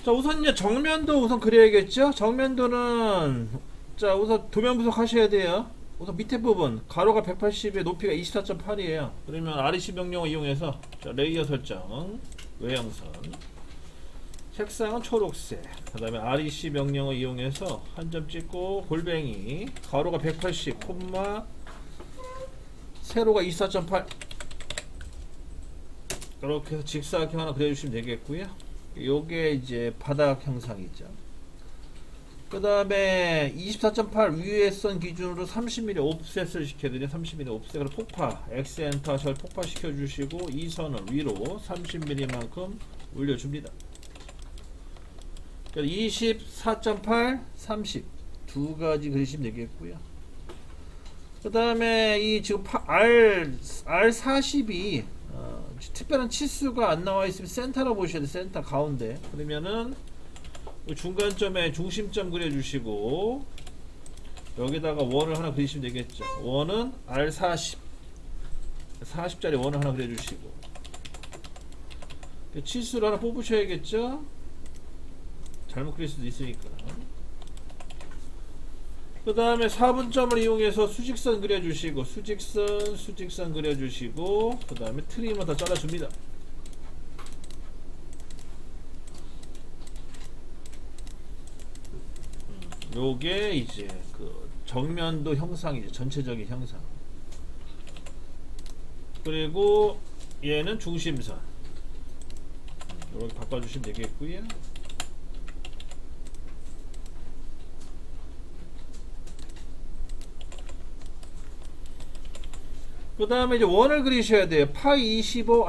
자, 우선 이제 정면도 우선 그려야겠죠? 정면도는, 자, 우선 도면 분석하셔야 돼요. 우선 밑에 부분, 가로가 180에 높이가 24.8이에요. 그러면 REC 명령어 이용해서, 자, 레이어 설정, 외형선, 색상은 초록색, 그 다음에 REC 명령어 이용해서 한 점 찍고, 골뱅이, 가로가 180, 콤마, 세로가 24.8. 이렇게 해서 직사각형 하나 그려주시면 되겠고요. 요게 이제 바닥 형상이죠. 그 다음에 24.8 위에 선 기준으로 30mm 옵셋을 시켜드려요. 30mm 옵셋으로 폭파, X 엔터 절 폭파 시켜주시고, 이 선을 위로 30mm만큼 올려줍니다. 24.8, 30 두 가지 그리시면 되겠고요. 그 다음에 이 지금 R40이 특별한 치수가 안 나와 있으면 센터로 보셔야 돼요. 센터 가운데. 그러면은 중간점에 중심점 그려주시고, 여기다가 원을 하나 그리시면 되겠죠. 원은 R40 40짜리 원을 하나 그려주시고, 치수를 하나 뽑으셔야겠죠. 잘못 그릴 수도 있으니까. 그 다음에 4분점을 이용해서 수직선 그려주시고, 수직선 그려주시고, 그 다음에 트림을 다 잘라줍니다. 요게 이제 그 정면도 형상이죠. 전체적인 형상. 그리고 얘는 중심선. 이렇게 바꿔주시면 되겠고요. 그 다음에 이제 원을 그리셔야 돼요. 파이 25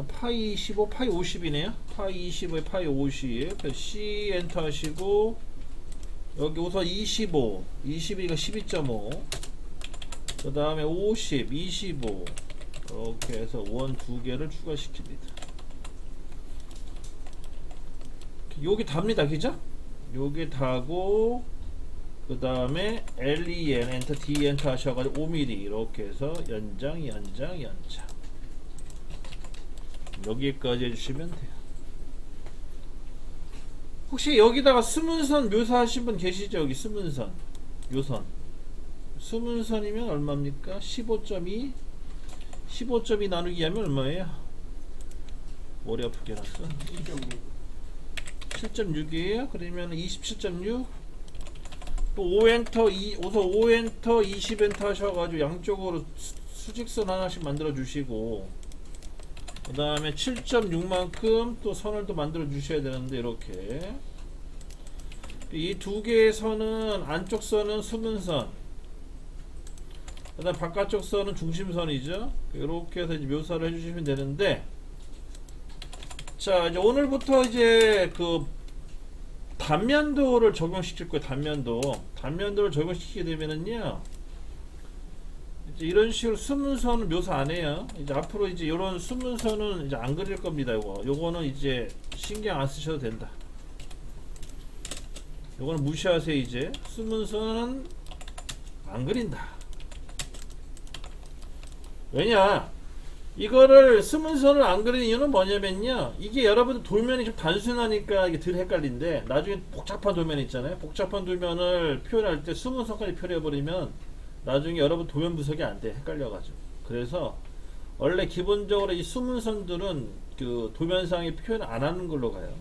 파이 25 파이 50이네요. 파이 25에 파이 50. 그래서 C 엔터 하시고, 여기 우선 25 22가 12.5, 그 다음에 50 25 이렇게 해서 원 두 개를 추가시킵니다. 여기 답니다. 그죠? 여기 다고, 그 다음에 LEN 엔터 D 엔터 하셔가지고 5mm 이렇게 해서 연장 여기까지 해주시면 돼요. 혹시 여기다가 수문선 묘사하신 분 계시죠? 여기 수문선 요선 수문선이면 얼마입니까? 15.2 나누기 하면 얼마예요? 머리 아프게 해놨어. 7.6이에요. 그러면 27.6. 또 5엔터, 우선 5엔터, 20엔터 하셔가지고 양쪽으로 수직선 하나씩 만들어 주시고, 그 다음에 7.6만큼 또 선을 또 만들어 주셔야 되는데, 이렇게 이 두 개의 선은, 안쪽 선은 수문선, 그 다음 바깥쪽 선은 중심선이죠. 이렇게 해서 이제 묘사를 해주시면 되는데, 자, 이제 오늘부터 이제 그 단면도를 적용시킬 거예요. 단면도를 적용시키게 되면은요, 이제 이런 식으로 수문선을 묘사 안 해요. 이제 앞으로 이제 이런 수문선은 이제 안 그릴 겁니다. 요거는 이제 신경 안 쓰셔도 된다. 요거는 무시하세요. 이제 수문선은 안 그린다. 왜냐? 이거를 수문선을 안 그리는 이유는 뭐냐면요, 이게 여러분들 도면이 좀 단순하니까 이게 덜 헷갈린데, 나중에 복잡한 도면 있잖아요. 복잡한 도면을 표현할 때 수문선까지 표현해버리면 나중에 여러분 도면 분석이 안 돼. 헷갈려가지고. 그래서 원래 기본적으로 이 수문선들은 그 도면상에 표현 안 하는 걸로 가요.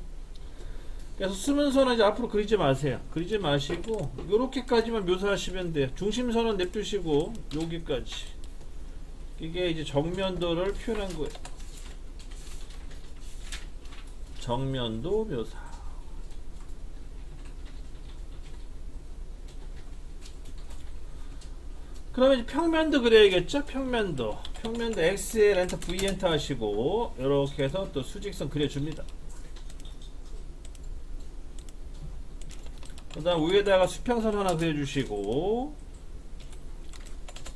그래서 수문선은 이제 앞으로 그리지 마세요. 그리지 마시고 요렇게까지만 묘사하시면 돼요. 중심선은 냅두시고 여기까지. 이게 이제 정면도를 표현한 거예요. 정면도 묘사. 그러면 이제 평면도 그려야겠죠? 평면도 XL 엔터 V 엔터 하시고, 이렇게 해서 또 수직선 그려줍니다. 그 다음 위에다가 수평선 하나 그려주시고,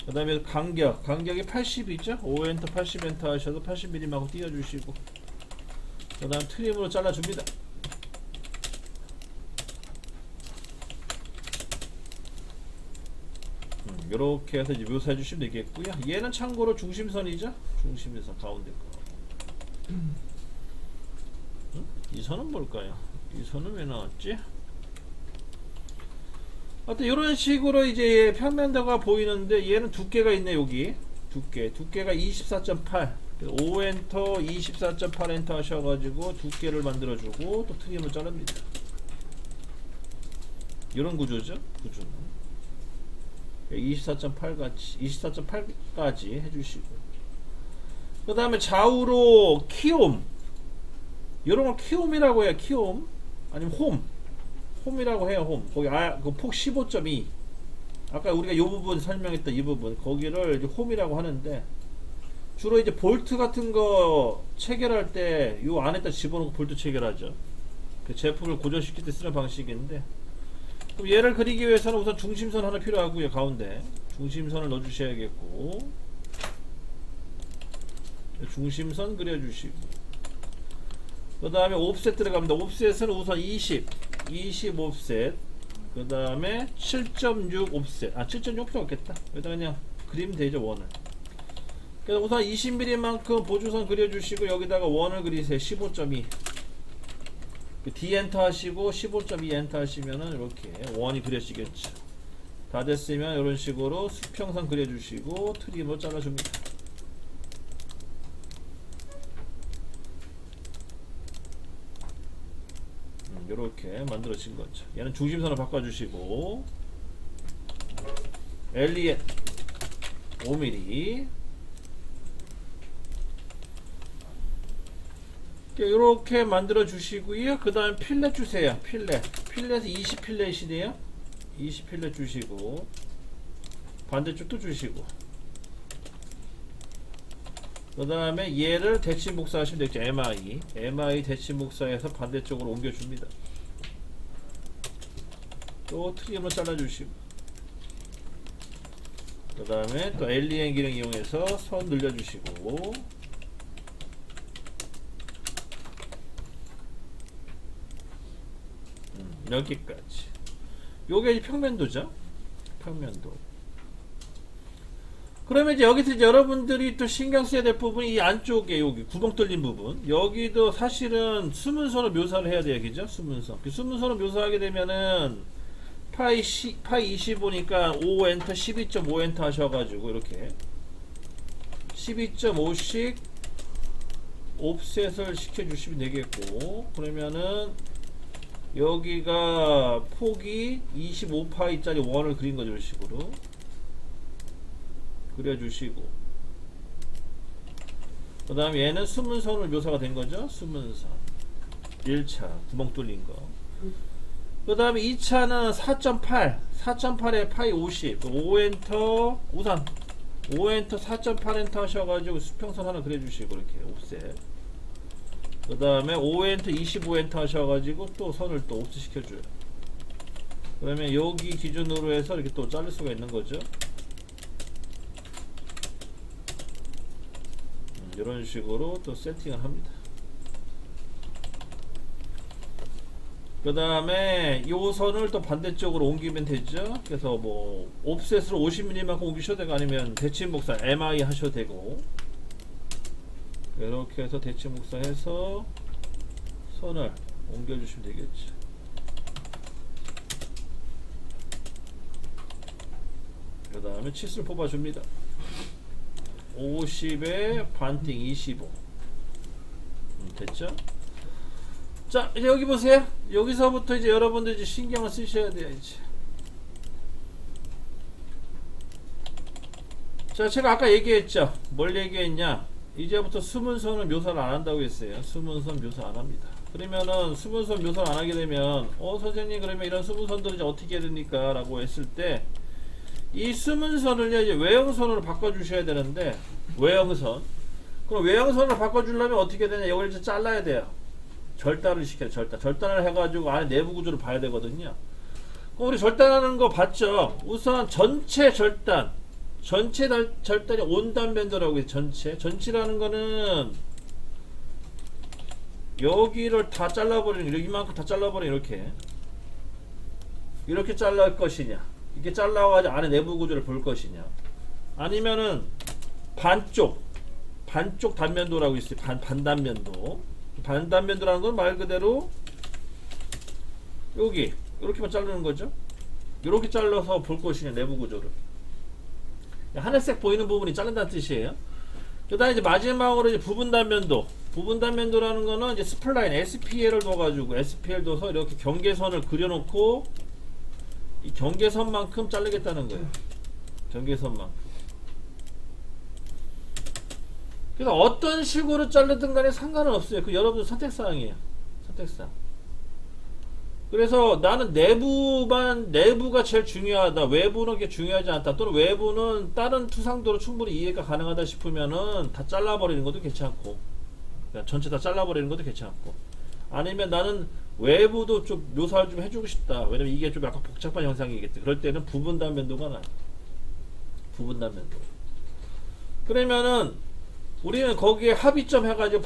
그 다음에 간격이 80이죠? 5엔터 80엔터 하셔도 80mm만큼 띄워주시고, 그 다음 트림으로 잘라줍니다. 이렇게 해서 이제 묘사해 주시면 되겠고요. 얘는 참고로 중심선이죠? 중심선 가운데 거. 이 선은 뭘까요? 이 선은 왜 나왔지? 하여튼 이런 식으로 이제 평면도가 보이는데 얘는 두께가 있네. 여기 두께가 24.8 5엔터 24.8엔터 하셔가지고 두께를 만들어주고 또 트림을 자릅니다. 이런 구조죠. 구조는 24.8까지 해주시고, 그 다음에 좌우로 키옴, 이런 걸 키옴이라고 해요. 키옴 아니면 홈이라고 해요. 홈. 거기 그 폭 15.2, 아까 우리가 이 부분 설명했던 이 부분, 거기를 이제 홈이라고 하는데, 주로 이제 볼트 같은 거 체결할 때 이 안에다 집어넣고 볼트 체결하죠. 그 제품을 고정시킬 때 쓰는 방식인데, 그럼 얘를 그리기 위해서는 우선 중심선 하나 필요하고요. 가운데 중심선을 넣어 주셔야겠고, 중심선 그려주시고, 그 다음에 옵셋 들어갑니다. 옵셋은 우선 20 옵셋, 그 다음에 7.6 옵셋. 7.6 필요 없겠다. 여기다 그냥 그리면 되죠. 원을. 그래서 우선 20mm만큼 보조선 그려주시고, 여기다가 원을 그리세요. 15.2. D 엔터 하시고 15.2 엔터 하시면은 이렇게 원이 그려지겠죠. 다 됐으면 이런 식으로 수평선 그려주시고 트림으로 잘라줍니다. 이렇게 만들어진 거죠. 얘는 중심선을 바꿔주시고, 엘리엣 5mm 이렇게 만들어 주시고요. 그 다음에 필렛 주세요. 필렛은 20 필렛이네요. 20 필렛 주시고, 반대쪽도 주시고, 그 다음에 얘를 대칭 복사하시면 되겠죠. MI 대칭 복사해서 반대쪽으로 옮겨줍니다. 또 트림을 잘라주시고, 그 다음에 또 엘리엔 기능 이용해서 선 늘려주시고, 여기까지. 요게 평면도죠. 평면도. 그러면 이제 여기서 이제 여러분들이 또 신경 써야 될 부분이 이 안쪽에 여기 구멍 뚫린 부분. 여기도 사실은 수문선을 묘사를 해야 돼요. 그죠? 수문선. 그 수문선을 묘사하게 되면은 파이 25니까 5 엔터 12.5 엔터 하셔가지고 이렇게 12.5씩 옵셋을 시켜주시면 되겠고, 그러면은 여기가 폭이 25파이짜리 원을 그린 거죠. 이런 식으로 그려주시고, 그 다음에 얘는 수문선을 묘사가 된 거죠. 수문선 1차 구멍 뚫린 거. 그 다음에 2차는 4.8에 파이 50 5엔터, 우선 5엔터 4.8엔터 하셔가지고 수평선 하나 그려주시고, 이렇게 옵셋. 그 다음에 5엔터 25엔터 하셔가지고 또 선을 또 옵셋 시켜줘요. 그러면 여기 기준으로 해서 이렇게 또 자를 수가 있는 거죠. 이런 식으로 또 세팅을 합니다. 그 다음에 이 선을 또 반대쪽으로 옮기면 되죠. 그래서 뭐 옵셋으로 50mm만큼 옮기셔도 되고, 아니면 대칭 복사 MI 하셔도 되고, 이렇게 해서 대칭 복사해서 선을 옮겨주시면 되겠죠. 그 다음에 치수를 뽑아줍니다. 50에 반띵 25. 됐죠? 자, 이제 여기 보세요. 여기서부터 이제 여러분들 이제 신경을 쓰셔야 돼요. 이제. 자, 제가 아까 얘기했죠. 뭘 얘기했냐? 이제부터 수문선을 묘사를 안 한다고 했어요. 수문선 묘사 안 합니다. 그러면은 수문선 묘사를 안 하게 되면, 선생님 그러면 이런 수문선들을 이제 어떻게 해야 됩니까? 라고 했을 때, 이 수문선을 이제 외형선으로 바꿔주셔야 되는데, 외형선. 그럼 외형선을 바꿔주려면 어떻게 되냐? 이걸 이제 잘라야 돼요. 절단을 시켜요. 절단을 해가지고 안에 내부 구조를 봐야 되거든요. 그럼 우리 절단하는 거 봤죠? 우선 전체 절단이 온단 밴드라고 해요. 전체라는 거는 여기를 다 잘라버리는, 이만큼 다 잘라버리는, 이렇게 잘랄 것이냐, 이렇게 잘라가지고 안에 내부 구조를 볼 것이냐, 아니면은 반쪽 단면도라고 있어요. 반단면도. 반단면도라는 건 말 그대로 여기 이렇게만 자르는 거죠. 이렇게 잘라서 볼 것이냐 내부 구조를. 하늘색 보이는 부분이 자른다는 뜻이에요. 그 다음에 이제 마지막으로 이제 부분 단면도. 부분 단면도라는 거는 이제 스플라인 SPL을 둬가지고 SPL 둬서 이렇게 경계선을 그려놓고 이 경계선만큼 자르겠다는 거예요. 경계선만큼. 그래서 어떤 식으로 자르든 간에 상관은 없어요. 그 여러분들 선택사항이에요. 선택사항. 그래서 나는 내부가 제일 중요하다. 외부는 그렇게 중요하지 않다. 또는 외부는 다른 투상도로 충분히 이해가 가능하다 싶으면은 다 잘라버리는 것도 괜찮고, 그냥 전체 다 잘라버리는 것도 괜찮고, 아니면 나는 외부도 좀 묘사를 좀 해주고 싶다. 왜냐면 이게 좀 약간 복잡한 형상이기 때문에. 그럴 때는 부분 단면도가 나아. 부분 단면도. 그러면은 우리는 거기에 합의점 해가지고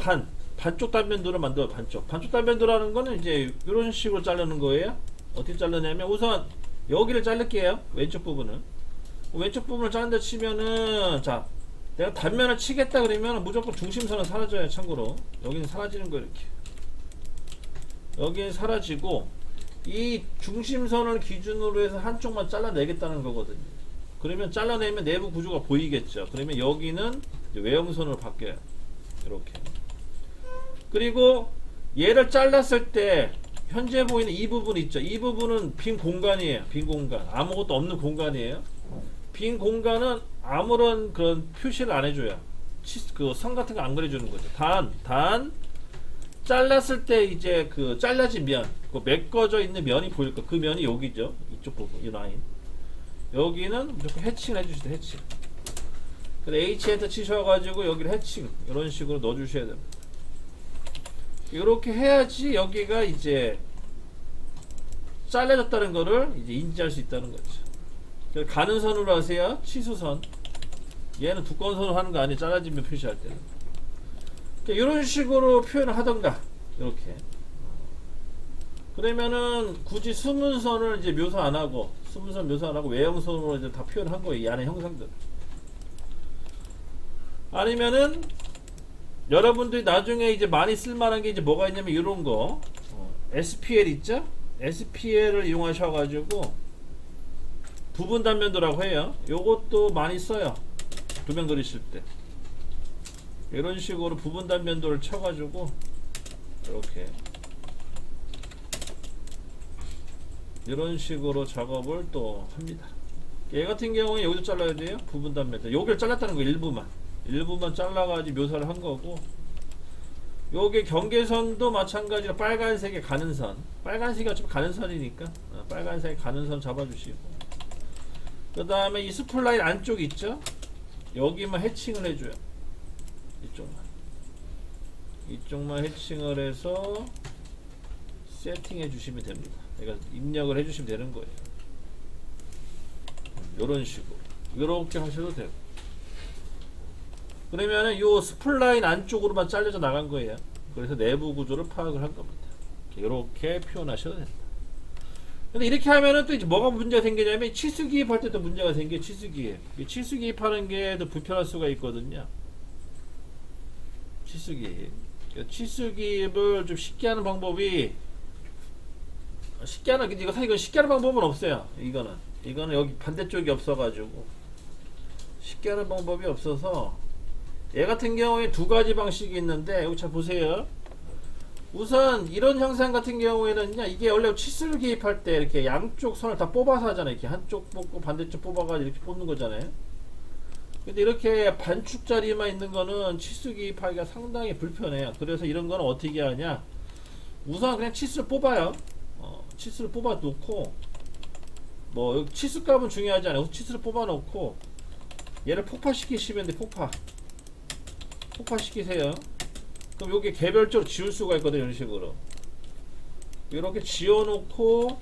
반쪽 단면도를 만들어. 반쪽 단면도라는 거는 이제 이런 식으로 자르는 거예요. 어떻게 자르냐면 우선 여기를 자를게요. 왼쪽 부분을. 왼쪽 부분을 자른다 치면은, 자, 내가 단면을 치겠다 그러면 무조건 중심선은 사라져요. 참고로 여기는 사라지는 거예요. 이렇게 여기는 사라지고 이 중심선을 기준으로 해서 한쪽만 잘라내겠다는 거거든요. 그러면 잘라내면 내부 구조가 보이겠죠. 그러면 여기는 이제 외형선으로 바뀌어요. 이렇게. 그리고 얘를 잘랐을 때 현재 보이는 이 부분 있죠. 이 부분은 빈 공간이에요. 빈 공간. 아무것도 없는 공간이에요. 빈 공간은 아무런 그런 표시를 안 해줘요. 그 선 같은 거 안 그려주는 거죠. 단 잘랐을 때 이제 그 잘라진 면, 그 메꿔져 있는 면이 보일 거. 그 면이 여기죠. 이쪽 부분, 이 라인. 여기는 무조건 해칭을 해주시죠. 해칭. 근데 H 엔터 치셔가지고 여기를 해칭 이런 식으로 넣어주셔야 됩니다. 이렇게 해야지 여기가 이제 잘라졌다는 거를 이제 인지할 수 있다는 거죠. 가는 선으로 하세요. 치수선. 얘는 두꺼운 선으로 하는 거 아니에요. 잘라지면 표시할 때는. 이런 식으로 표현을 하던가. 이렇게. 그러면은 굳이 수문선을 이제 묘사 안 하고, 수문선 묘사 안 하고 외형선으로 이제 다 표현한 거예요. 이 안에 형상들. 아니면은 여러분들이 나중에 이제 많이 쓸만한 게 이제 뭐가 있냐면 이런 거. SPL 있죠? SPL을 이용하셔가지고 부분 단면도라고 해요. 요것도 많이 써요. 도면 그리실 때. 이런 식으로 부분 단면도를 쳐가지고 이렇게 이런 식으로 작업을 또 합니다. 얘 같은 경우에 여기도 잘라야 돼요. 부분 단면도. 여기를 잘랐다는 거 일부만 잘라가지고 묘사를 한 거고, 요게 경계선도 마찬가지로 빨간색의 가는 선, 빨간색이 어차피 가는 선이니까 빨간색 가는 선 잡아주시고, 그 다음에 이 스플라인 안쪽 있죠? 여기만 해칭을 해줘요. 이쪽만 해칭을 해서 세팅해 주시면 됩니다. 그러니까 입력을 해 주시면 되는 거예요. 요런 식으로 이렇게 하셔도 되고, 그러면은 요 스플라인 안쪽으로만 잘려져 나간 거예요. 그래서 내부 구조를 파악을 한 겁니다. 이렇게 표현하셔도 된다. 근데 이렇게 하면은 또 이제 뭐가 문제가 생기냐면 치수 기입할 때도 문제가 생겨요. 치수 기입. 치수 기입하는 게 더 불편할 수가 있거든요. 치수 기입. 치수 기입을 좀 쉽게 하는 방법이, 이거 사실 쉽게 하는 방법은 없어요. 이거는 여기 반대쪽이 없어가지고 쉽게 하는 방법이 없어서, 얘 같은 경우에 두 가지 방식이 있는데, 여기 잘 보세요. 우선 이런 형상 같은 경우에는요, 이게 원래 치수를 기입할 때 이렇게 양쪽 선을 다 뽑아서 하잖아요. 이렇게 한쪽 뽑고 반대쪽 뽑아가지고 이렇게 뽑는 거잖아요. 근데 이렇게 반축짜리만 있는 거는 치수 기입하기가 상당히 불편해요. 그래서 이런 거는 어떻게 하냐, 우선 그냥 치수를 뽑아요. 치수를 뽑아 놓고, 뭐 치수 값은 중요하지 않아요. 치수를 뽑아 놓고 얘를 폭파시키시면 돼. 폭파시키세요. 그럼 여기 개별적으로 지울 수가 있거든요. 이런 식으로 이렇게 지워놓고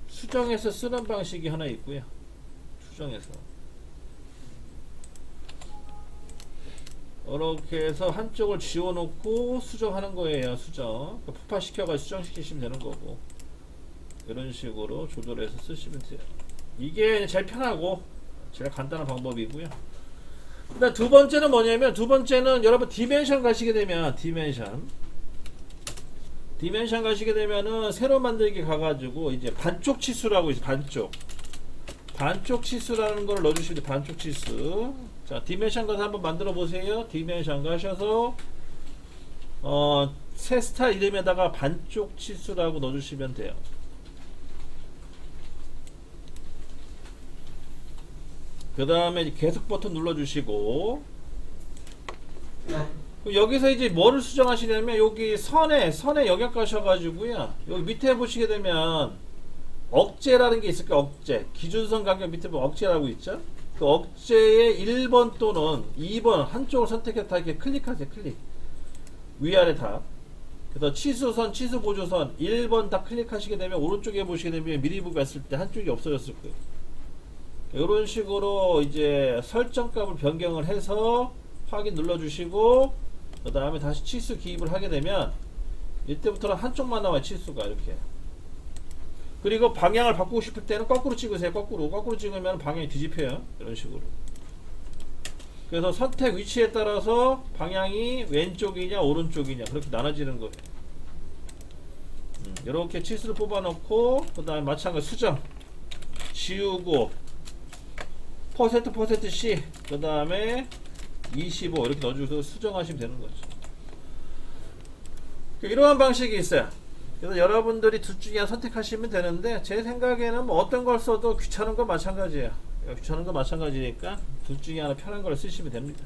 수정해서 쓰는 방식이 하나 있고요. 수정해서 이렇게 해서 한쪽을 지워놓고 수정하는 거예요. 수정. 폭파시켜가지고 수정시키시면 되는 거고, 이런 식으로 조절해서 쓰시면 돼요. 이게 제일 편하고 제일 간단한 방법이고요. 그다음 두 번째는 뭐냐면, 두 번째는 여러분 디멘션 가시게 되면, 디멘션 디멘션 가시게 되면은 새로 만들기 가가지고 이제 반쪽 치수라고 있어요. 반쪽 치수라는 걸 넣어주시면 돼요. 반쪽 치수. 자, 디멘션 가서 한번 만들어 보세요. 디멘션 가셔서 새 스타일 이름에다가 반쪽 치수라고 넣어주시면 돼요. 그 다음에 계속 버튼 눌러주시고, 여기서 이제 뭐를 수정하시냐면 여기 선에 영역 가셔가지고요, 여기 밑에 보시게 되면 억제라는 게 있을까. 억제 기준선 간격 밑에 보면 억제라고 있죠. 그 억제의 1번 또는 2번 한쪽을 선택해서 다 이렇게 클릭하세요. 클릭 위아래 다. 그래서 치수선 치수 보조선 1번 다 클릭하시게 되면 오른쪽에 보시게 되면 미리 보기 했을 때 한쪽이 없어졌을 거예요. 이런 식으로 이제 설정값을 변경을 해서 확인 눌러주시고, 그 다음에 다시 치수 기입을 하게 되면 이때부터는 한쪽만 나와요. 치수가 이렇게. 그리고 방향을 바꾸고 싶을 때는 거꾸로 찍으세요. 거꾸로 찍으면 방향이 뒤집혀요. 이런 식으로. 그래서 선택 위치에 따라서 방향이 왼쪽이냐 오른쪽이냐 그렇게 나눠지는 거예요. 이렇게 치수를 뽑아 놓고, 그 다음에 마찬가지 수정 지우고 퍼센트 C, 그 다음에 25 이렇게 넣어주셔서 수정하시면 되는 거죠. 이러한 방식이 있어요. 그래서 여러분들이 둘 중에 하나 선택하시면 되는데, 제 생각에는 뭐 어떤 걸 써도 귀찮은 건 마찬가지예요. 귀찮은 건 마찬가지니까 둘 중에 하나 편한 걸 쓰시면 됩니다.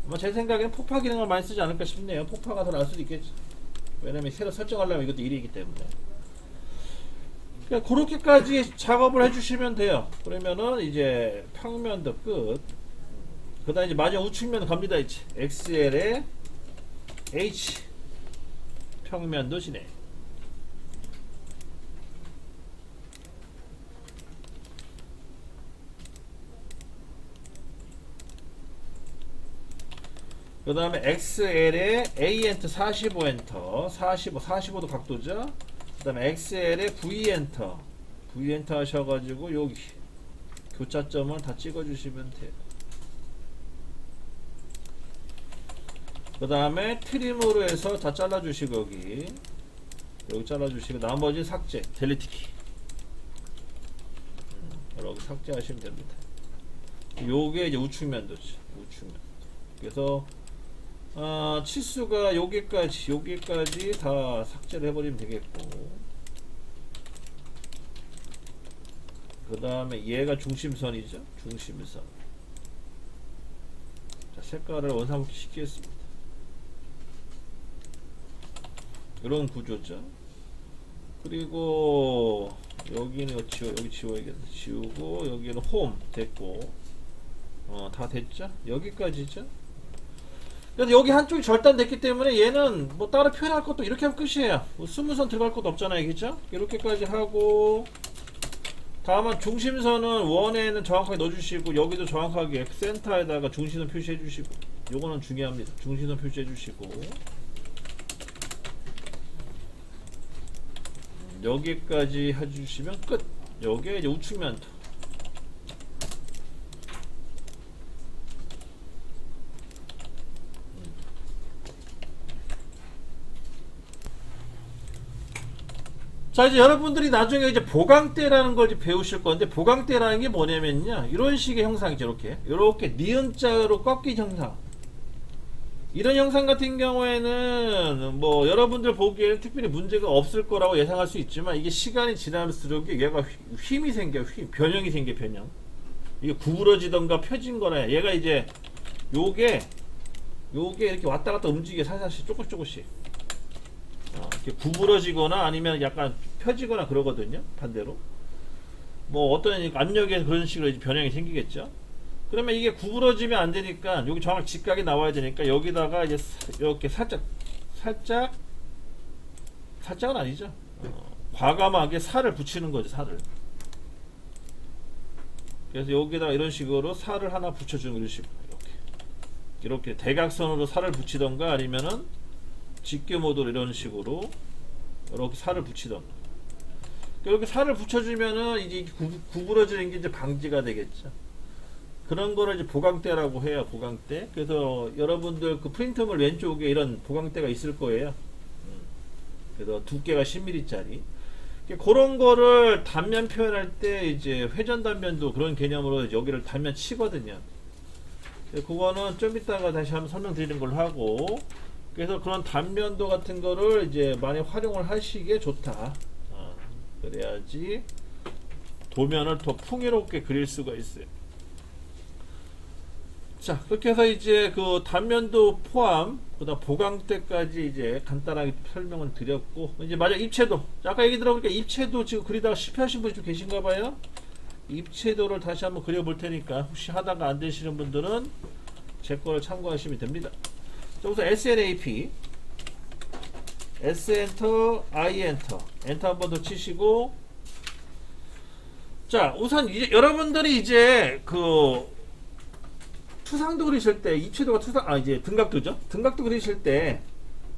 아마 제 생각에는 폭파 기능을 많이 쓰지 않을까 싶네요. 폭파가 더 나을 수도 있겠죠. 왜냐면 새로 설정하려면 이것도 일이기 때문에. 그러니까 그렇게까지 작업을 해주시면 돼요. 그러면은 이제 평면도 끝. 그 다음에 이제 마지막 우측면 갑니다. 이제 XL에 H 평면도 진행. 그 다음에 XL에 A 엔터 45 엔터 45도 각도죠. 그 다음에 XL에 V 엔터 하셔가지고 여기 교차점을 다 찍어주시면 돼요. 그 다음에 트림으로 해서 다 잘라주시고 여기 잘라주시고 나머지 삭제 델리트키 이렇게 삭제하시면 됩니다. 요게 이제 우측면도죠. 우측면. 그래서 치수가 여기까지 다 삭제를 해버리면 되겠고, 그 다음에 얘가 중심선이죠. 중심선. 자, 색깔을 원상복귀 시키겠습니다. 이런 구조죠. 그리고 여기는 여기 지워야겠네. 지우고 여기는 홈 됐고, 다 됐죠. 여기까지죠. 그래서 여기 한쪽이 절단됐기 때문에 얘는 뭐 따로 표현할 것도 이렇게 하면 끝이에요. 뭐 스무선 들어갈 것도 없잖아요. 그죠? 이렇게까지 하고, 다만 중심선은 원에는 정확하게 넣어주시고, 여기도 정확하게 센터에다가 중심선 표시해 주시고, 요거는 중요합니다. 중심선 표시해 주시고, 여기까지 해주시면 끝. 여기에 이제 우측면도. 자, 이제 여러분들이 나중에 이제 보강대라는 걸 배우실 건데, 보강대라는 게 뭐냐면요, 이런 식의 형상이죠. 이렇게 니은자로 꺾인 형상. 이런 형상 같은 경우에는 뭐 여러분들 보기에는 특별히 문제가 없을 거라고 예상할 수 있지만, 이게 시간이 지날수록 얘가 휨이 생겨. 변형이 생겨. 변형. 이게 구부러지던가 펴진 거나, 얘가 이제 요게 이렇게 왔다 갔다 움직여. 살살씩 조금씩 이렇게 구부러지거나 아니면 약간 펴지거나 그러거든요. 반대로 뭐 어떤 압력에 그런 식으로 이제 변형이 생기겠죠. 그러면 이게 구부러지면 안 되니까 여기 정확히 직각이 나와야 되니까, 여기다가 이제 이렇게 살짝은 아니죠. 과감하게 살을 붙이는 거죠. 살을. 그래서 여기다가 이런 식으로 살을 하나 붙여주는, 이런 식으로 이렇게 대각선으로 살을 붙이던가, 아니면은 직교 모드로 이런 식으로 이렇게 살을 붙이던가. 이렇게 살을 붙여주면은 이제 구부러지는 게 이제 방지가 되겠죠. 그런 거를 이제 보강대라고 해요. 보강대. 그래서 여러분들 그 프린터물 왼쪽에 이런 보강대가 있을 거예요. 그래서 두께가 10mm짜리. 그런 거를 단면 표현할 때 이제 회전 단면도 그런 개념으로 여기를 단면 치거든요. 그거는 좀 이따가 다시 한번 설명드리는 걸로 하고, 그래서 그런 단면도 같은 거를 이제 많이 활용을 하시기에 좋다. 그래야지 도면을 더 풍요롭게 그릴 수가 있어요. 자, 그렇게 해서 이제 그 단면도 포함, 그다음 보강대까지 이제 간단하게 설명을 드렸고, 이제 마지막 입체도. 아까 얘기 들어보니까 입체도 지금 그리다가 실패하신 분이 좀 계신가 봐요. 입체도를 다시 한번 그려볼 테니까 혹시 하다가 안 되시는 분들은 제 거를 참고하시면 됩니다. 자, 우선 SNAP, S엔터, I엔터, 엔터 한 번 더 치시고, 자, 우선 이제 여러분들이 이제 그 투상도 그리실 때, 입체도가 이제 등각도죠. 등각도 그리실 때,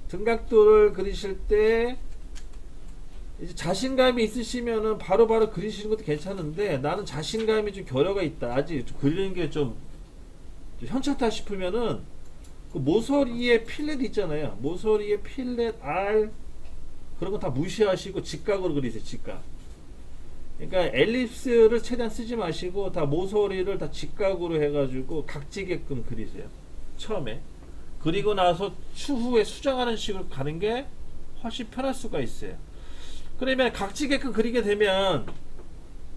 등각도를 그리실 때, 이제 자신감이 있으시면은 바로바로 그리시는 것도 괜찮은데, 나는 자신감이 좀 결여가 있다. 아직 좀 그리는 게 좀 현찮다 싶으면은, 그 모서리에 필렛 있잖아요. 모서리에 필렛, R, 그런 거 다 무시하시고 직각으로 그리세요. 직각. 그러니까 엘립스를 최대한 쓰지 마시고 다 모서리를 다 직각으로 해가지고 각지게끔 그리세요. 처음에. 그리고 나서 추후에 수정하는 식으로 가는 게 훨씬 편할 수가 있어요. 그러면 각지게끔 그리게 되면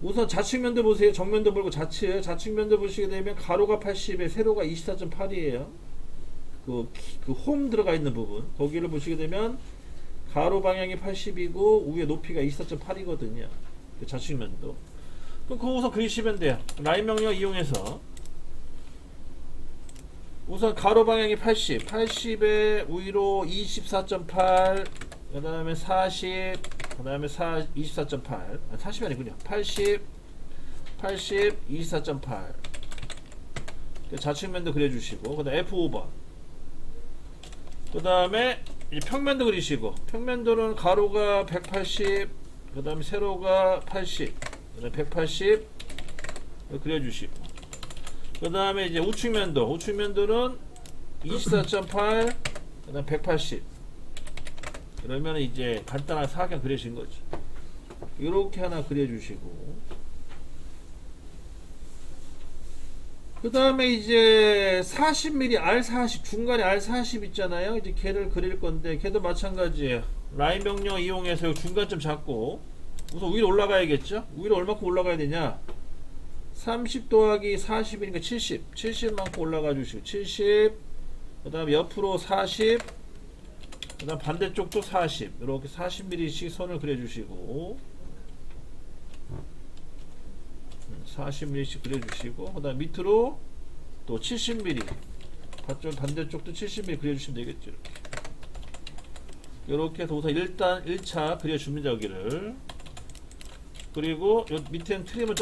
우선 좌측면도 보세요. 정면도 보고 좌측면도 보시게 되면 가로가 80에 세로가 24.8이에요. 그 홈 들어가 있는 부분 거기를 보시게 되면 가로 방향이 80이고 위에 높이가 24.8이거든요. 좌측면도. 그럼 그거 우선 그리시면 돼요. 라인 명령 이용해서 우선 가로 방향이 80에 위로 24.8, 그 다음에 40, 그 다음에 24.8, 40이 아니군요. 80, 24.8. 좌측면도 그려주시고, 그 다음에 F5번. 그 다음에 평면도 그리시고, 평면도는 가로가 180, 그 다음에 세로가 80, 그 다음에 180 그려주시고, 그 다음에 이제 우측면도는 24.8, 그 다음 180. 그러면 이제 간단한 사각형 그려진 거죠. 이렇게 하나 그려주시고, 그 다음에 이제 40mm R40 중간에 R40 있잖아요. 이제 걔를 그릴 건데 걔도 마찬가지예요. 라인 명령 이용해서 중간점 잡고 우선 위로 올라가야겠죠. 위로 얼마큼 올라가야 되냐, 30 더하기 40이니까 70만큼 올라가 주시고 70, 그 다음에 옆으로 40, 그 다음 반대쪽도 40, 이렇게 40mm씩 선을 그려 주시고 40mm씩 그려주시고, 그 다음 밑으로 또 70mm, 반대쪽도 70mm 그려주시면 되겠죠. 이렇게 해서 우선 일단 1차 그려줍니다. 여기를. 그리고 요 밑에는 트림을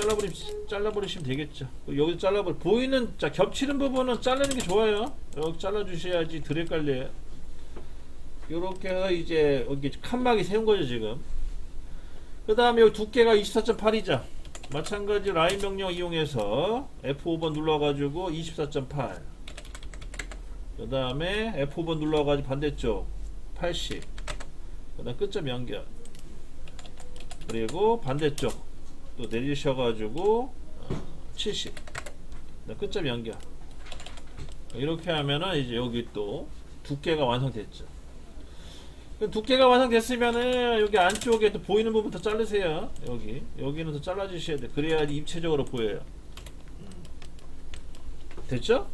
잘라버리시면 되겠죠. 여기서 보이는, 자, 겹치는 부분은 자르는 게 좋아요. 이렇게 잘라주셔야지 덜 헷갈려요. 이렇게 해서 이제 여기 칸막이 세운 거죠, 지금. 그 다음에 여기 두께가 24.8이죠. 마찬가지 라인 명령 이용해서 F5번 눌러가지고 24.8, 그 다음에 F5번 눌러가지고 반대쪽 80, 그 다음 끝점 연결, 그리고 반대쪽 또 내리셔가지고 70, 그 다음 끝점 연결. 이렇게 하면은 이제 여기 또 두께가 완성됐죠. 두께가 완성됐으면은 여기 안쪽에 또 보이는 부분부터 자르세요. 여기는 더 잘라주셔야 돼. 그래야지 입체적으로 보여요. 됐죠?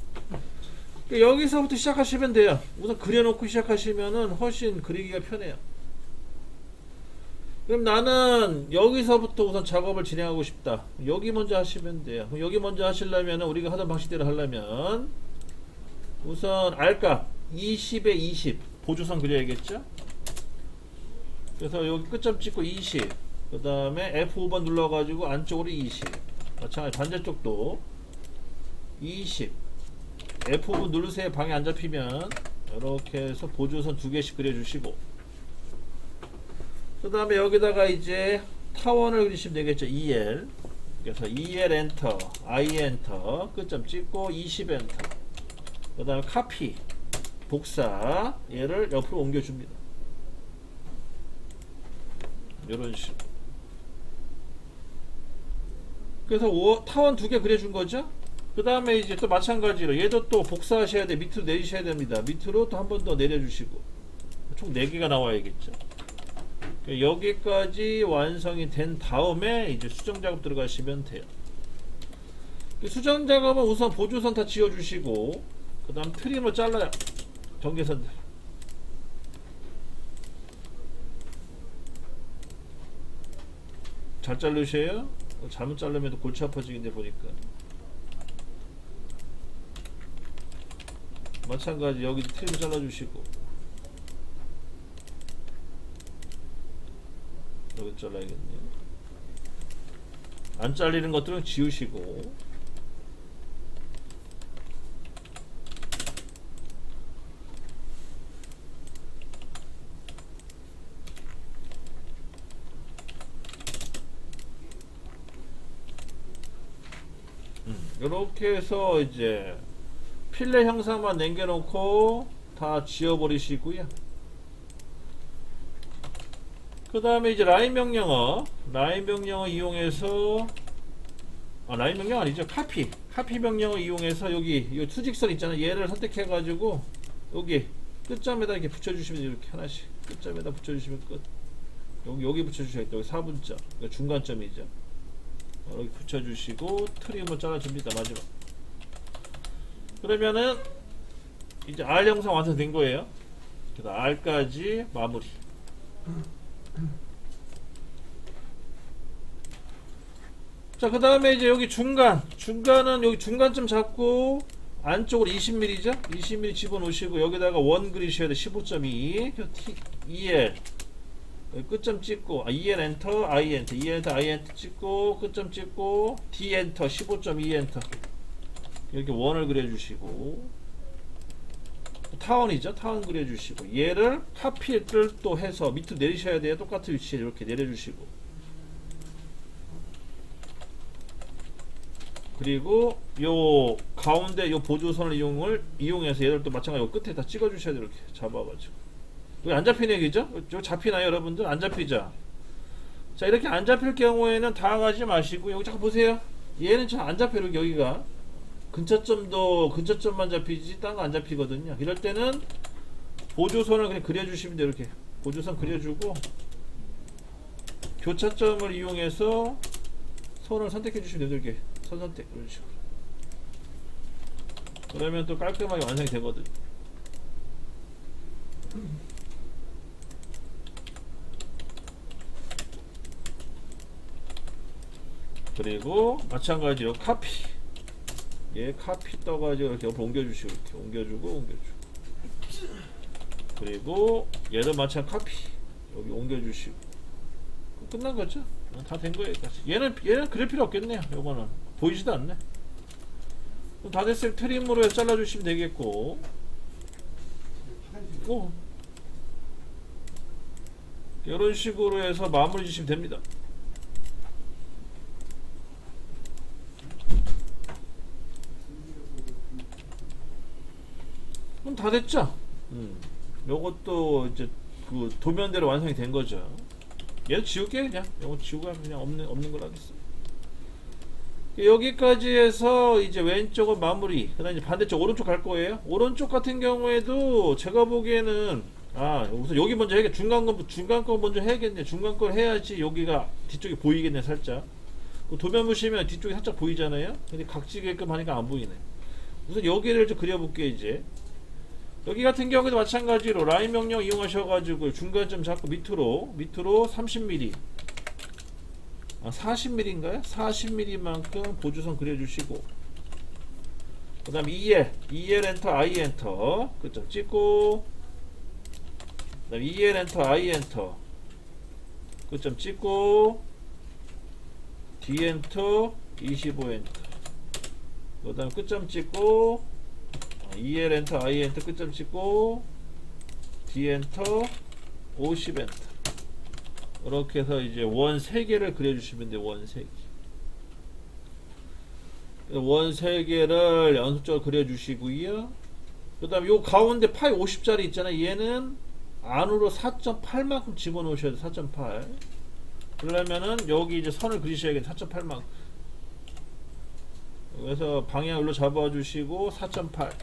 여기서부터 시작하시면 돼요. 우선 그려놓고 시작하시면은 훨씬 그리기가 편해요. 그럼 나는 여기서부터 우선 작업을 진행하고 싶다. 여기 먼저 하시면 돼요. 여기 먼저 하시려면 우리가 하던 방식대로 하려면 우선 R값 20에 20 보조선 그려야겠죠? 그래서 여기 끝점 찍고 20, 그 다음에 F5번 눌러가지고 안쪽으로 20, 마찬가지 반대쪽도 20, F5번 누르세요. 방에 안 잡히면. 이렇게 해서 보조선 2개씩 그려주시고, 그 다음에 여기다가 이제 타원을 그리시면 되겠죠. EL. 그래서 EL 엔터, I 엔터, 끝점 찍고 20 엔터, 그 다음에 카피, 복사, 얘를 옆으로 옮겨줍니다. 이런 식으로. 그래서 타원 두 개 그려준 거죠. 그 다음에 이제 또 마찬가지로 얘도 또 복사하셔야 돼. 밑으로 내리셔야 됩니다. 밑으로 또 한 번 더 내려주시고 총 4개가 나와야겠죠. 여기까지 완성이 된 다음에 이제 수정 작업 들어가시면 돼요. 수정 작업은 우선 보조선 다 지워주시고 그 다음 트림을 잘라요. 경계선들 잘 자르셔요. 잘못 자르면 골치 아파지긴데 보니까. 마찬가지 여기도 트림 잘라주시고 여기 잘라야겠네요. 안 잘리는 것들은 지우시고 이렇게 해서 이제 필렛 형상만 남겨놓고 다 지워버리시고요. 그 다음에 이제 라인 명령어 이용해서 라인 명령 아니죠. 카피 명령어 이용해서 여기 이 수직선 있잖아요. 얘를 선택해 가지고 여기 끝점에다 이렇게 붙여주시면 이렇게 하나씩 끝점에다 붙여주시면 끝. 여기 붙여주셔야겠다. 여기 4분점 중간점이죠. 이렇게 붙여주시고 트림을 잘라줍니다. 마지막. 그러면은 이제 R 형상 완성된 거예요. 그래서 R까지 마무리. 자, 그 다음에 이제 여기 중간은 여기 중간점 잡고 안쪽으로 20mm죠? 20mm 집어넣으시고 여기다가 원 그리셔야 돼. 15.2 EL 끝점 찍고 EL 엔터 I 엔터 E 엔터 I 엔터 찍고 끝점 찍고 D 엔터 15.2 엔터 이렇게 원을 그려주시고 타원이죠. 타원 그려주시고 얘를 카피를 또 해서 밑으로 내리셔야 돼요. 똑같은 위치에 이렇게 내려주시고 그리고 요 가운데 요 보조선을 이용해서 얘를 또 마찬가지로 끝에 다 찍어주셔야 돼요. 이렇게 잡아가지고 여기 안 잡히네, 그죠? 저 잡히나요, 여러분들? 안 잡히죠? 자, 이렇게 안 잡힐 경우에는 당황하지 마시고 여기 잠깐 보세요. 얘는 잘 안 잡혀요. 여기가 근처점만 잡히지 딴 거 안 잡히거든요. 이럴 때는 보조선을 그냥 그려주시면 돼요. 이렇게 보조선 그려주고 교차점을 이용해서 선을 선택해 주시면 돼요. 이렇게 선 선택 이런 식으로. 그러면 또 깔끔하게 완성이 되거든요. 그리고 마찬가지로 카피 떠가지고 이렇게 옆으로 옮겨주시고 이렇게 옮겨주고 그리고 얘도 마찬가지 카피 여기 옮겨주시고 끝난 거죠? 다 된 거예요. 얘는 그릴 필요 없겠네요. 요거는 보이지도 않네. 다 됐을 트림으로 해서 잘라주시면 되겠고 이런 식으로 해서 마무리 주시면 됩니다. 그럼 다 됐죠? 요것도 이제 그 도면대로 완성이 된 거죠. 얘도 지울게 그냥. 요거 지우고 그냥 없는 걸로 하겠어. 여기까지 해서 이제 왼쪽은 마무리. 그다음 이제 반대쪽 오른쪽 갈 거예요. 오른쪽 같은 경우에도 제가 보기에는 우선 여기 먼저 해야겠. 중간 거 먼저 해야겠네. 중간 걸 해야지 여기가 뒤쪽이 보이겠네 살짝. 도면 보시면 뒤쪽이 살짝 보이잖아요. 근데 각지게끔 하니까 안 보이네. 우선 여기를 좀 그려볼게요 이제. 여기 같은 경우에도 마찬가지로 라인 명령 이용하셔가지고 중간점 잡고 밑으로 30mm 40mm인가요? 40mm만큼 보조선 그려주시고 그 다음 EL 엔터 I 엔터 끝점 찍고 그 다음 EL 엔터 I 엔터 끝점 찍고 D 엔터 25 엔터 그 다음 끝점 찍고 EL 엔터 I 엔터 끝점 찍고 D 엔터 50 엔터 이렇게 해서 이제 원 3개를 그려주시면 돼요. 원 3개 원 3개를 연속적으로 그려주시고요. 그 다음에 요 가운데 파이 50짜리 있잖아요. 얘는 안으로 4.8만큼 집어넣으셔야 돼요. 4.8 그러려면은 여기 이제 선을 그리셔야겠네. 4.8만. 그래서 방향으로 잡아주시고 4.8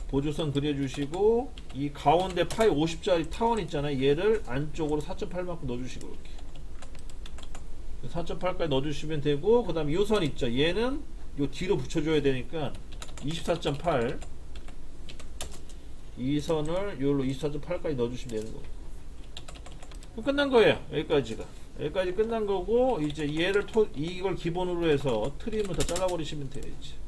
보조선 그려주시고 이 가운데 파이 50짜리 타원 있잖아요. 얘를 안쪽으로 4.8만큼 넣어주시고 이렇게 4.8까지 넣어주시면 되고, 그 다음에 이 선 있죠. 얘는 요 뒤로 붙여줘야 되니까 24.8 이 선을 요로 24.8까지 넣어주시면 되는 거고. 그럼 끝난 거예요. 여기까지 끝난 거고, 이제 얘를 이걸 기본으로 해서 트림을 다 잘라버리시면 되지.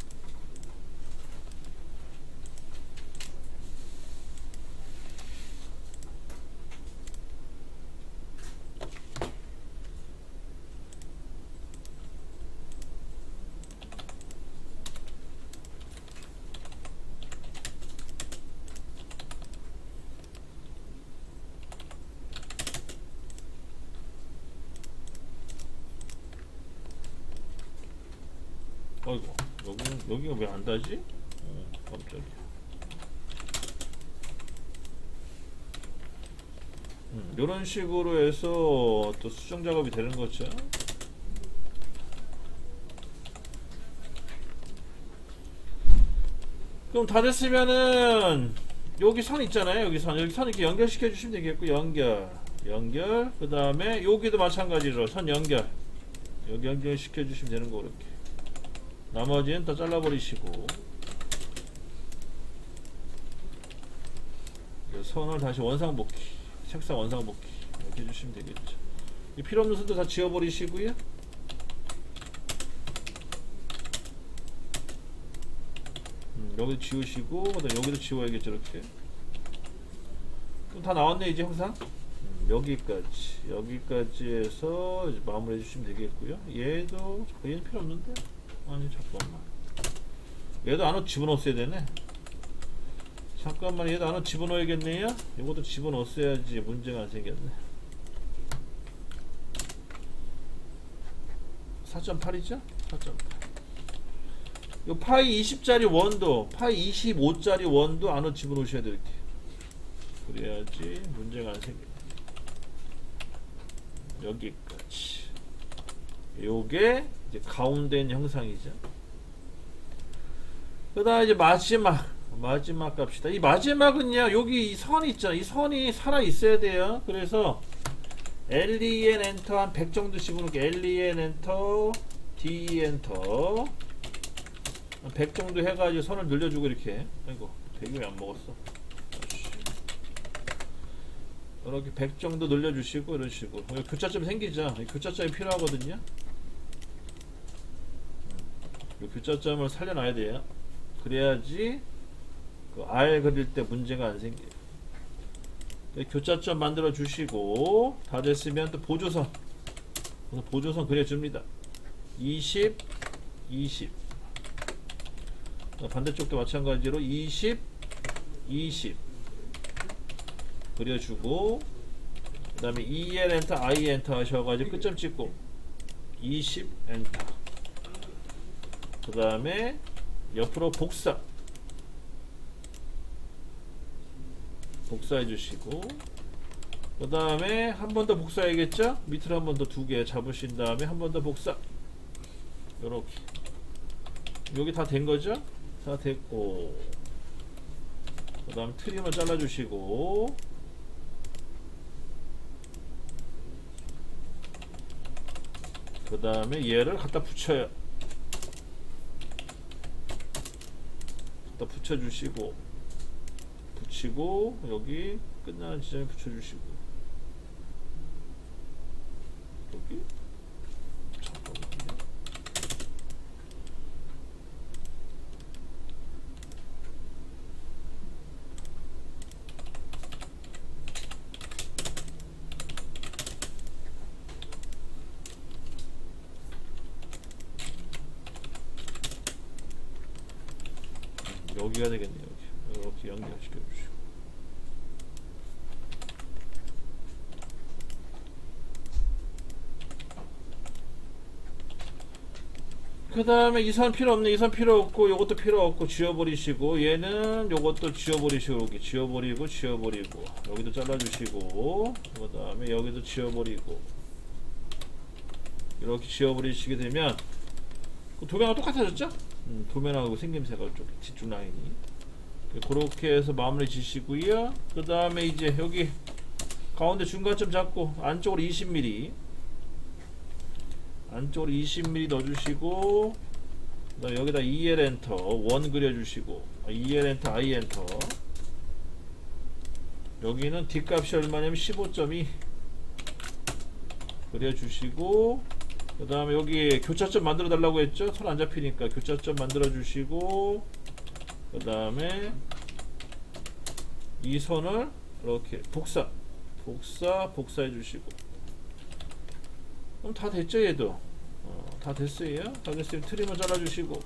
어이구, 여기가 왜 안 닿지? 깜짝이야. 이런 식으로 해서 또 수정 작업이 되는 거죠. 그럼 다 됐으면은 여기 선 있잖아요. 여기 선 이렇게 연결시켜 주시면 되겠고, 연결. 그 다음에 여기도 마찬가지로 선 연결. 여기 연결시켜 주시면 되는 거. 이렇게 나머지는 다 잘라버리시고, 선을 다시 원상복귀, 색상 원상복귀 이렇게 해주시면 되겠죠. 이 필요없는 선도 다 지워버리시고요. 여기도 지우시고, 그다음 여기도 지워야겠죠. 이렇게 그럼 다 나왔네 이제 형상. 여기까지 해서 이제 마무리해 주시면 되겠고요. 얘는 필요 없는데. 아니 잠깐만, 얘도 안으로 집어넣었어야 되네. 잠깐만, 얘도 안으로 집어넣어야겠네요. 이것도 집어넣었어야지 문제가 안 생겼네. 4.8이죠? 4.8. 요 파이 20짜리 원도, 파이 25짜리 원도 안으로 집어넣으셔야 돼. 이렇게 그래야지 문제가 안 생겨. 여기까지. 요게 이제 가운데 있는 형상이죠. 그 다음에 이제 마지막 갑시다. 이 마지막은요, 여기 이 선이 있잖아. 이 선이 살아 있어야 돼요. 그래서 LEN 엔터 한 100 정도 집어넣게. LEN 엔터, D 엔터 100 정도 해가지고 선을 늘려주고 이렇게. 아이고, 100이 왜 안 먹었어? 이렇게 100 정도 늘려주시고 이런 식으로. 교차점이 생기죠. 교차점이 필요하거든요. 이 교차점을 살려놔야 돼요. 그래야지 그 R 그릴 때 문제가 안 생겨요. 교차점 만들어 주시고, 다 됐으면 또 보조선 그려줍니다. 20 반대쪽도 마찬가지로 20 그려주고, 그 다음에 EL 엔터, I 엔터 하셔가지고 끝점 찍고 20 엔터. 그 다음에 옆으로 복사해 주시고, 그 다음에 한 번 더 복사해야겠죠? 밑으로 한 번 더 2개 잡으신 다음에 한 번 더 복사. 요렇게. 여기 다 된 거죠? 다 됐고, 그 다음 트림을 잘라 주시고, 그 다음에 얘를 갖다 붙여요. 갖다 붙여주시고, 붙이고, 여기 끝나는 지점에 붙여주시고, 여기 잠깐만요. 여기가 되겠네요. 이렇게 연결시켜 주시고, 그 다음에 이 선 필요 없네. 이 선 필요 없고 요것도 필요 없고 지워버리시고, 얘는 요것도 지워버리시고, 여기 지워버리고 지워버리고, 여기도 잘라주시고, 그 다음에 여기도 지워버리고, 이렇게 지워버리시게 되면 도면하고 똑같아졌죠? 도면하고 생김새가 좀 뒤쪽 라인이 그렇게 해서 마무리 지시고요. 그 다음에 이제 여기 가운데 중간점 잡고 안쪽으로 20mm 안쪽으로 20mm 넣어주시고, 그다음에 여기다 EL 엔터 원 그려주시고, EL 엔터 I 엔터, 여기는 뒷값이 얼마냐면 15.2 그려주시고, 그 다음에 여기 교차점 만들어 달라고 했죠. 손 안 잡히니까 교차점 만들어 주시고, 그 다음에 이 선을 이렇게 복사해 주시고, 그럼 다 됐죠. 얘도 다 됐어요. 다 됐으면 트리머 잘라 주시고,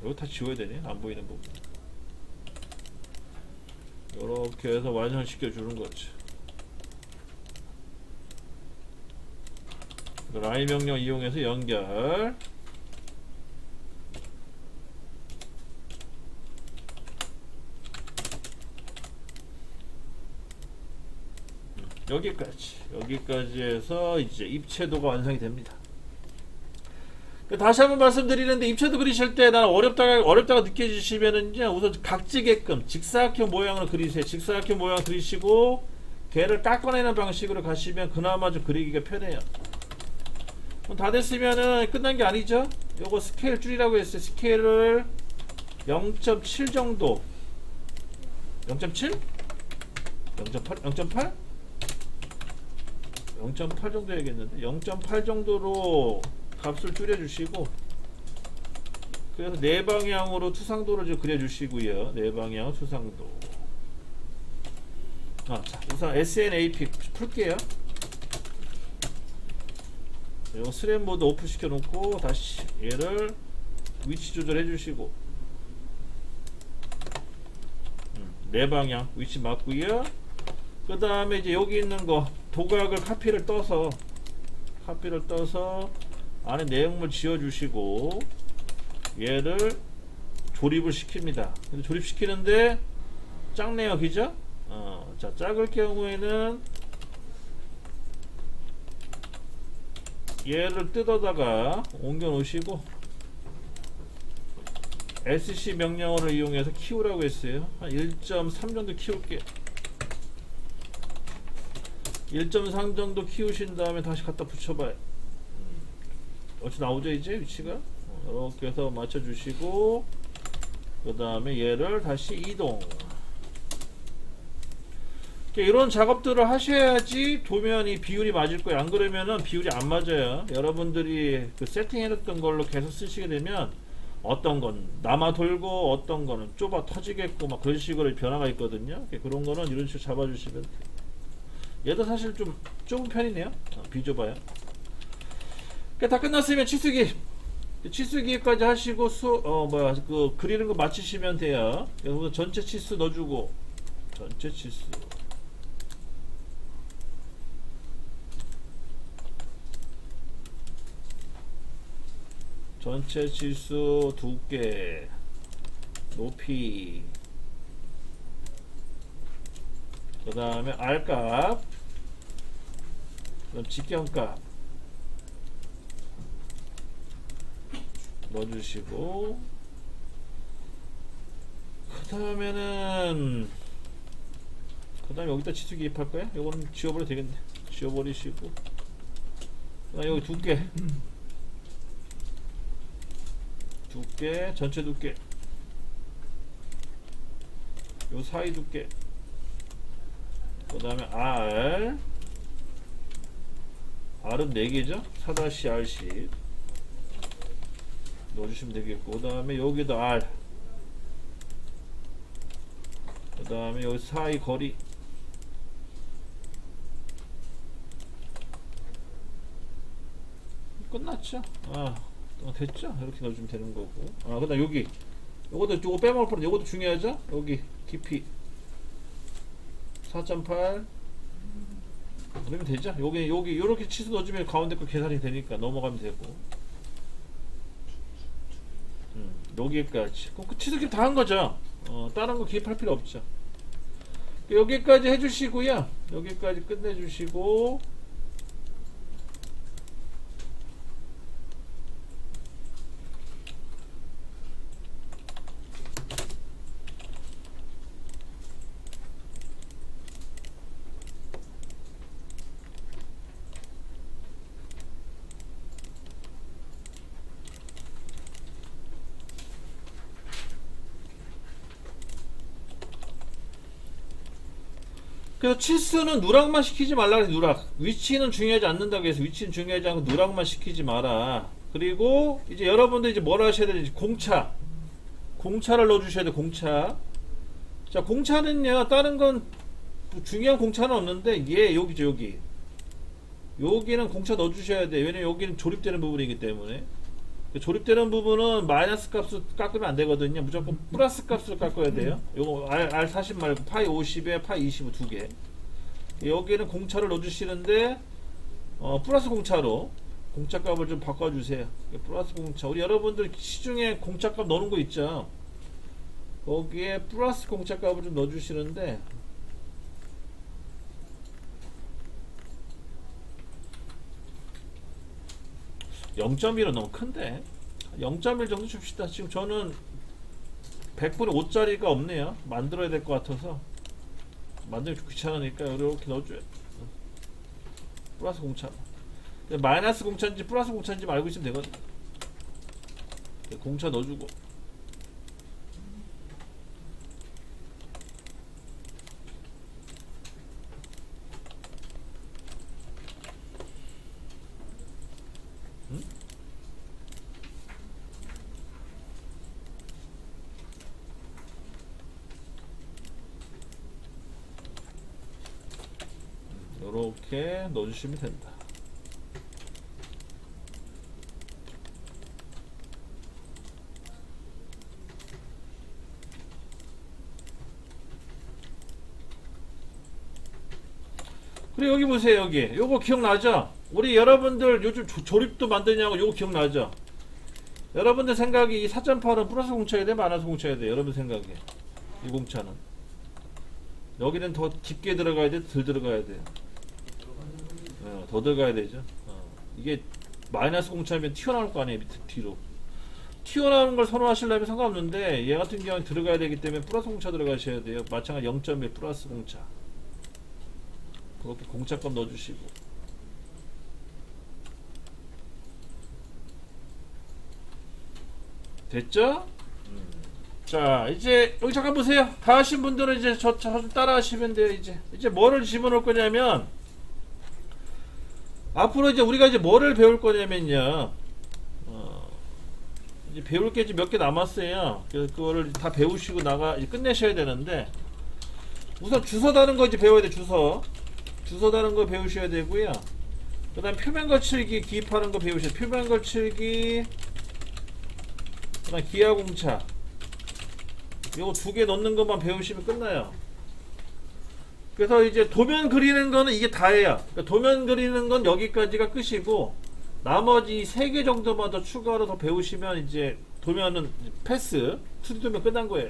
이거 다 지워야 되네. 안 보이는 부분 이렇게 해서 완성시켜 주는 거지. 라인 명령 이용해서 연결. 여기까지 해서 이제 입체도가 완성이 됩니다. 다시 한번 말씀드리는데, 입체도 그리실 때 나는 어렵다가 느껴지시면은요, 우선 각지게끔 직사각형 모양을 그리세요. 직사각형 모양 그리시고 걔를 깎아내는 방식으로 가시면 그나마 좀 그리기가 편해요. 그럼 다 됐으면은 끝난 게 아니죠. 요거 스케일 줄이라고 했어요. 스케일을 0.7 정도, 0.7? 0.8? 0.8? 0.8 정도 해야겠는데, 0.8 정도로 값을 줄여주시고, 그래서 네 방향으로 투상도를 좀 그려주시고요. 네 방향 투상도. 자, 우선 SNAP 풀게요. 요 스램 모드 오프 시켜놓고 다시 얘를 위치 조절해 주시고, 네 방향 위치 맞고요. 그 다음에 이제 여기 있는 거 도각을 카피를 떠서 안에 내용물 지워주시고, 얘를 조립을 시킵니다. 근데 조립시키는데 작네요, 그죠? 자, 작을 경우에는 얘를 뜯어다가 옮겨 놓으시고, SC 명령어를 이용해서 키우라고 했어요. 한 1.3 정도 키울게. 1.3 정도 키우신 다음에 다시 갖다 붙여봐요. 어찌 나오죠 이제 위치가? 이렇게 해서 맞춰주시고, 그 다음에 얘를 다시 이동. 이런 작업들을 하셔야지 도면이 비율이 맞을 거예요. 안 그러면은 비율이 안 맞아요. 여러분들이 그 세팅해놨던 걸로 계속 쓰시게 되면 어떤 건 남아 돌고 어떤 거는 좁아 터지겠고 막 그런 식으로 변화가 있거든요. 그런 거는 이런 식으로 잡아주시면 돼요. 얘도 사실 좀 좁은 편이네요. 비좁아요. 다 끝났으면 치수기까지 하시고 그 그리는 거 마치시면 돼요. 그래서 전체 치수 넣어주고, 전체 치수 두께, 높이, 그 다음에 R값, 그다음 직경값 넣어주시고, 그 다음에 여기다 치수 기입할 거야? 요거는 지워버려도 되겠네. 지워버리시고, 여기 두께, 전체 두께, 요 사이 두께, 그 다음에 R은 4개죠? 4-R씩 넣어주시면 되겠고, 그 다음에 여기도 R, 그 다음에 여기 사이 거리, 끝났죠? 됐죠? 이렇게 넣어주면 되는 거고. 그 다음 요것도 요거 빼먹을 뻔. 요것도 중요하죠? 여기 깊이 4.8 그러면 되죠. 여기 요렇게 치수 넣어주면 가운데 거 계산이 되니까 넘어가면 되고. 여기까지 그 치수 기입 다 한 거죠. 다른 거 기입할 필요 없죠. 여기까지 해주시고요. 여기까지 끝내주시고, 그래서 치수는 누락만 시키지 말라 그래. 누락 위치는 중요하지 않는다고 해서 위치는 중요하지 않고 누락만 시키지 마라. 그리고 이제 여러분들 이제 뭘 하셔야 되는지 공차를 넣어 주셔야 돼. 공차. 자, 공차는요 다른 건 중요한 공차는 없는데 얘 여기죠. 여기는 공차 넣어 주셔야 돼. 왜냐면 여기는 조립되는 부분이기 때문에. 조립되는 부분은 마이너스 값을 깎으면 안 되거든요. 무조건 플러스 값을 깎아야 돼요. 요거 R40 말고 파이 50에 파이 25 두 개. 여기는 공차를 넣어주시는데 플러스 공차로 공차 값을 좀 바꿔주세요. 플러스 공차. 우리 여러분들 시중에 공차 값 넣는 거 있죠. 거기에 플러스 공차 값을 좀 넣어주시는데 (0.1은) 너무 큰데 0.1 정도 줍시다. 지금 저는 100분의 5짜리가 없네요. 만들어야 될 것 같아서 만들기 좀 귀찮으니까 이렇게 넣어줘요. 플러스 공차. 마이너스 공차인지 플러스 공차인지 알고 있으면 되거든. 공차 넣어주고, 이렇게 넣어주시면 된다. 그리고 여기 보세요. 여기 요거 기억나죠? 우리 여러분들 요즘 조립도 만드냐고 요거 기억나죠? 여러분들 생각이 이 4.8은 플러스 공차야 돼? 마이너스 공차야 돼? 여러분 생각에 이 공차는 여기는 더 깊게 들어가야 돼? 덜 들어가야 돼? 더 들어가야 되죠. 이게 마이너스 공차면 튀어나올 거 아니에요. 밑에 뒤로 튀어나오는 걸 선호하시려면 상관없는데 얘 같은 경우는 들어가야 되기 때문에 플러스 공차 들어가셔야 돼요. 마찬가지 0.1 플러스 공차. 그렇게 공차값 넣어주시고, 됐죠? 자, 이제 여기 잠깐 보세요. 다 하신 분들은 이제 저 좀 따라 하시면 돼요. 이제 뭐를 집어넣을 거냐면, 앞으로 이제 우리가 이제 뭐를 배울 거냐면요, 이제 배울 게 몇 개 남았어요. 그래서 그거를 다 배우시고 이제 끝내셔야 되는데, 우선 주소 다는 거 이제 배워야 돼. 주소 다는 거 배우셔야 되고요. 그 다음 표면 거칠기 기입하는 거 배우셔야 돼요. 표면 거칠기, 그 다음 기하 공차, 요거 두 개 넣는 것만 배우시면 끝나요. 그래서 이제 도면 그리는 거는 이게 다예요. 그러니까 도면 그리는 건 여기까지가 끝이고, 나머지 3개 정도만 더 추가로 더 배우시면 이제 도면은 패스, 2D 도면 끝난 거예요.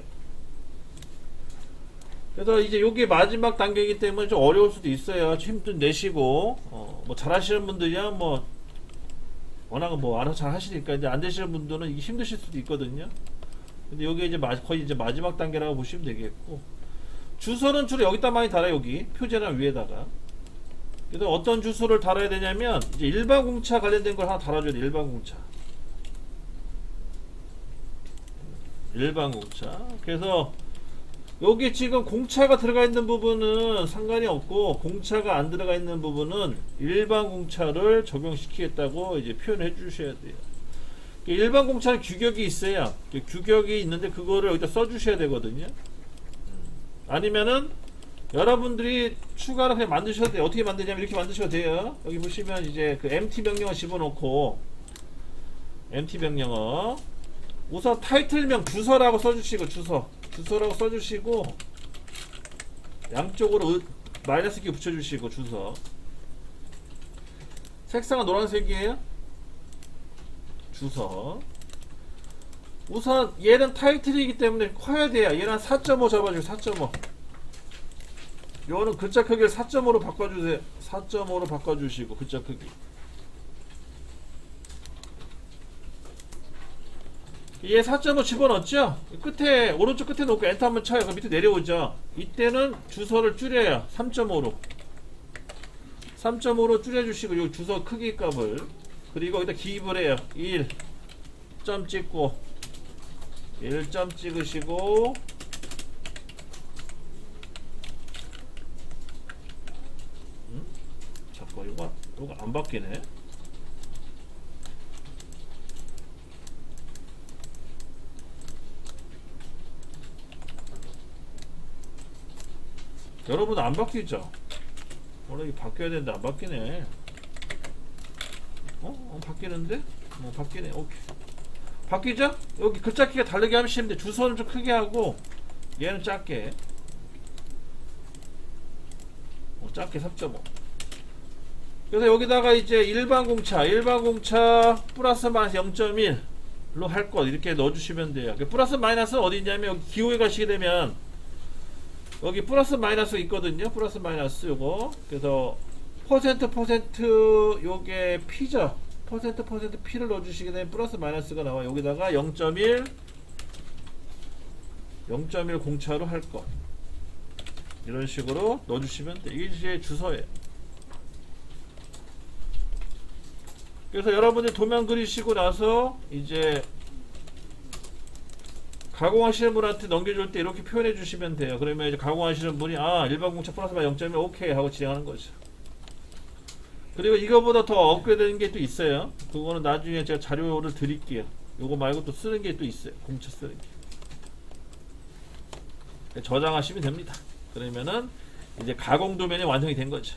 그래서 이제 요게 마지막 단계이기 때문에 좀 어려울 수도 있어요. 힘 좀 내시고, 뭐 잘하시는 분들이야 뭐 워낙 뭐 알아서 잘 하시니까, 이제 안 되시는 분들은 이게 힘드실 수도 있거든요. 근데 요게 이제 거의 이제 마지막 단계라고 보시면 되겠고, 주소는 주로 여기다 많이 달아요. 여기 표제란 위에다가. 그래서 어떤 주소를 달아야 되냐면, 이제 일반 공차 관련된 걸 하나 달아줘야 돼. 일반 공차. 그래서 여기 지금 공차가 들어가 있는 부분은 상관이 없고, 공차가 안 들어가 있는 부분은 일반 공차를 적용시키겠다고 이제 표현해 주셔야 돼요. 일반 공차는 규격이 있어요. 규격이 있는데 그거를 여기다 써 주셔야 되거든요. 아니면은 여러분들이 추가로 그냥 만드셔도 돼요. 어떻게 만드냐면 이렇게 만드셔도 돼요. 여기 보시면 이제 그 MT 명령어 집어넣고, MT 명령어 우선 타이틀명 주소라고 써주시고, 주소라고 써주시고, 양쪽으로 마이너스 키 붙여주시고 주소. 색상은 노란색이에요. 주소. 우선 얘는 타이틀이기 때문에 커야 돼요. 얘는 4.5 잡아주고 4.5. 요거는 글자 크기를 4.5로 바꿔주세요. 4.5로 바꿔주시고 글자 크기. 얘 4.5 집어넣었죠? 끝에 오른쪽 끝에 놓고 엔터 한번 쳐요. 그 밑에 내려오죠. 이때는 주소를 줄여요. 3.5로 3.5로 줄여주시고 요 주소 크기 값을, 그리고 여기다 기입을 해요. 1점 찍고 1점 찍으시고 잠깐 요거 안 바뀌네. 여러분 안 바뀌죠? 원래 이게 바뀌어야 되는데 안 바뀌네. 바뀌는데? 바뀌네. 오케이. 바뀌죠? 여기 글자 키가 다르게 하시면 돼. 주소는 좀 크게 하고 얘는 작게. 작게 3.5. 그래서 여기다가 이제 일반 공차 플러스 마이너스 0.1로 할 것 이렇게 넣어주시면 돼요. 플러스 마이너스 어디 있냐면 여기 기호에 가시게 되면 여기 플러스 마이너스 있거든요. 플러스 마이너스 요거. 그래서 퍼센트 요게 P죠. 퍼센트 P를 넣어주시게 되면 플러스 마이너스가 나와. 여기다가 0.1 공차로 할 것. 이런 식으로 넣어주시면 돼. 이게 이제 주소예요. 그래서 여러분들 도면 그리시고 나서 이제 가공하시는 분한테 넘겨줄 때 이렇게 표현해 주시면 돼요. 그러면 이제 가공하시는 분이 일반 공차 플러스 마이너스 0.1 오케이 하고 진행하는 거죠. 그리고 이거보다 더 업그레이드 되는 게 또 있어요. 그거는 나중에 제가 자료를 드릴게요. 요거 말고 또 쓰는 게 또 있어요. 공차 쓰는 게. 저장하시면 됩니다. 그러면은 이제 가공 도면이 완성이 된 거죠.